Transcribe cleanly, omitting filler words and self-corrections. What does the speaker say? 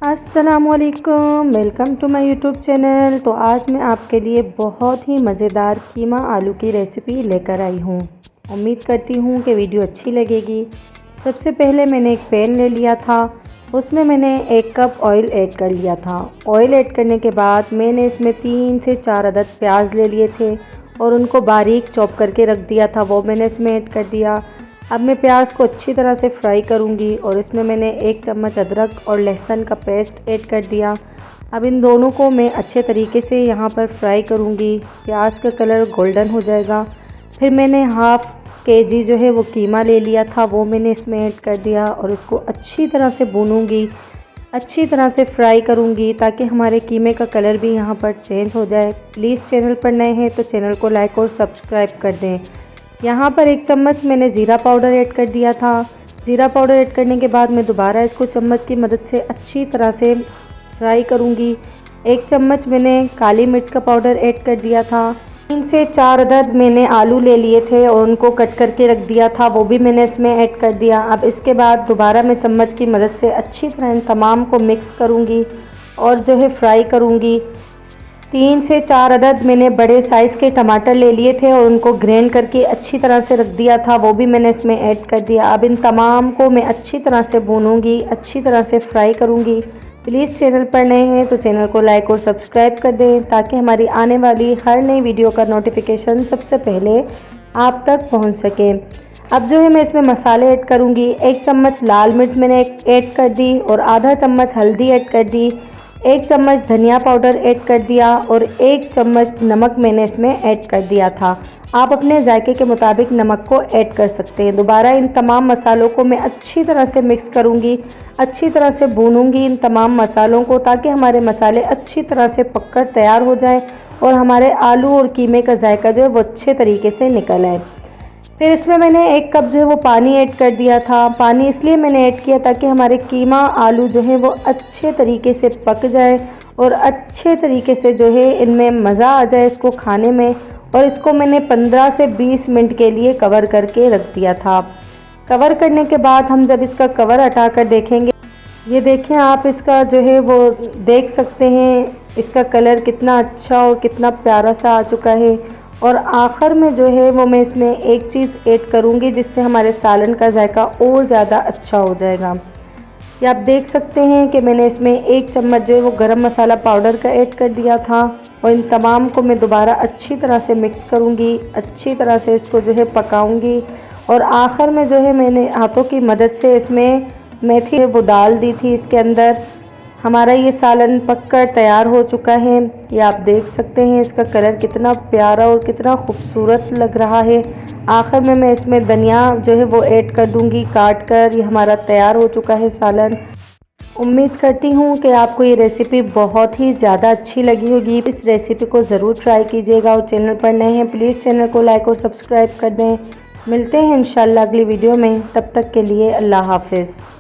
अस्सलामुअलैकुम, welcome to my YouTube channel. तो आज मैं आपके लिए बहुत ही मज़ेदार कीमा आलू की रेसिपी लेकर आई हूँ। उम्मीद करती हूँ कि वीडियो अच्छी लगेगी। सबसे पहले मैंने एक पैन ले लिया था, उसमें मैंने 1 कप ऑयल ऐड कर लिया था। ऑयल ऐड करने के बाद मैंने इसमें 3 से 4 अदद प्याज ले लिए थे और उनको बारीक चॉप करके रख दिया था, वो मैंने इसमें ऐड कर दिया। अब मैं प्याज को अच्छी तरह से फ्राई करूंगी और इसमें मैंने 1 चम्मच अदरक और लहसुन का पेस्ट ऐड कर दिया। अब इन दोनों को मैं अच्छे तरीके से यहाँ पर फ्राई करूंगी। प्याज का कलर गोल्डन हो जाएगा। फिर मैंने हाफ़ केजी जो है वो कीमा ले लिया था, वो मैंने इसमें ऐड कर दिया और उसको अच्छी तरह से भूनूंगी, अच्छी तरह से फ्राई करूंगी ताकि हमारे कीमे का कलर भी यहाँ पर चेंज हो जाए। प्लीज़ चैनल पर नए हैं तो चैनल को लाइक और सब्सक्राइब कर दें। यहाँ पर 1 चम्मच मैंने ज़ीरा पाउडर ऐड कर दिया था। ज़ीरा पाउडर ऐड करने के बाद मैं दोबारा इसको चम्मच की मदद से अच्छी तरह से फ्राई करूँगी। 1 चम्मच मैंने काली मिर्च का पाउडर ऐड कर दिया था। 3 से 4 अदद मैंने आलू ले लिए थे और उनको कट करके रख दिया था, वो भी मैंने इसमें ऐड कर दिया। अब इसके बाद दोबारा मैं चम्मच की मदद से अच्छी तरह इन तमाम को मिक्स करूँगी और जो है फ्राई करूँगी। 3 से 4 अदद मैंने बड़े साइज़ के टमाटर ले लिए थे और उनको ग्राइंड करके अच्छी तरह से रख दिया था, वो भी मैंने इसमें ऐड कर दिया। अब इन तमाम को मैं अच्छी तरह से भूनूंगी, अच्छी तरह से फ्राई करूंगी। प्लीज़ चैनल पर नए हैं तो चैनल को लाइक और सब्सक्राइब कर दें ताकि हमारी आने वाली हर नई वीडियो का नोटिफिकेशन सबसे पहले आप तक पहुँच सके। अब जो है मैं इसमें मसाले ऐड करूँगी। 1 चम्मच लाल मिर्च मैंने ऐड कर दी और आधा चम्मच हल्दी ऐड कर दी। 1 चम्मच धनिया पाउडर ऐड कर दिया और 1 चम्मच नमक मैंने इसमें ऐड कर दिया था। आप अपने जायके के मुताबिक नमक को ऐड कर सकते हैं। दोबारा इन तमाम मसालों को मैं अच्छी तरह से मिक्स करूंगी, अच्छी तरह से भूनूंगी इन तमाम मसालों को ताकि हमारे मसाले अच्छी तरह से पककर तैयार हो जाएं और हमारे आलू और कीमे का जायका जो है वो अच्छे तरीके से निकल आए। फिर इसमें मैंने 1 कप जो है वो पानी ऐड कर दिया था। पानी इसलिए मैंने ऐड किया ताकि हमारे कीमा आलू जो है वो अच्छे तरीके से पक जाए और अच्छे तरीके से जो है इनमें मज़ा आ जाए इसको खाने में। और इसको मैंने 15 से 20 मिनट के लिए कवर करके रख दिया था। कवर करने के बाद हम जब इसका कवर हटा कर देखेंगे, ये देखें आप, इसका जो है वो देख सकते हैं इसका कलर कितना अच्छा और कितना प्यारा सा आ चुका है। और आखिर में जो है वो मैं इसमें एक चीज़ ऐड करूँगी जिससे हमारे सालन का जायका और ज़्यादा अच्छा हो जाएगा। ये आप देख सकते हैं कि मैंने इसमें 1 चम्मच जो है वो गरम मसाला पाउडर का ऐड कर दिया था और इन तमाम को मैं दोबारा अच्छी तरह से मिक्स करूँगी, अच्छी तरह से इसको जो है पकाऊँगी। और आखिर में जो है मैंने हाथों की मदद से इसमें मेथी वो डाल दी थी इसके अंदर। हमारा ये सालन पककर तैयार हो चुका है। ये आप देख सकते हैं इसका कलर कितना प्यारा और कितना खूबसूरत लग रहा है। आखिर में मैं इसमें धनिया जो है वो ऐड कर दूंगी काट कर। ये हमारा तैयार हो चुका है सालन। उम्मीद करती हूँ कि आपको ये रेसिपी बहुत ही ज़्यादा अच्छी लगी होगी। इस रेसिपी को ज़रूर ट्राई कीजिएगा और चैनल पर नए हैं प्लीज़ चैनल को लाइक और सब्सक्राइब कर दें। मिलते हैं इंशाल्लाह अगली वीडियो में, तब तक के लिए अल्लाह हाफिज़।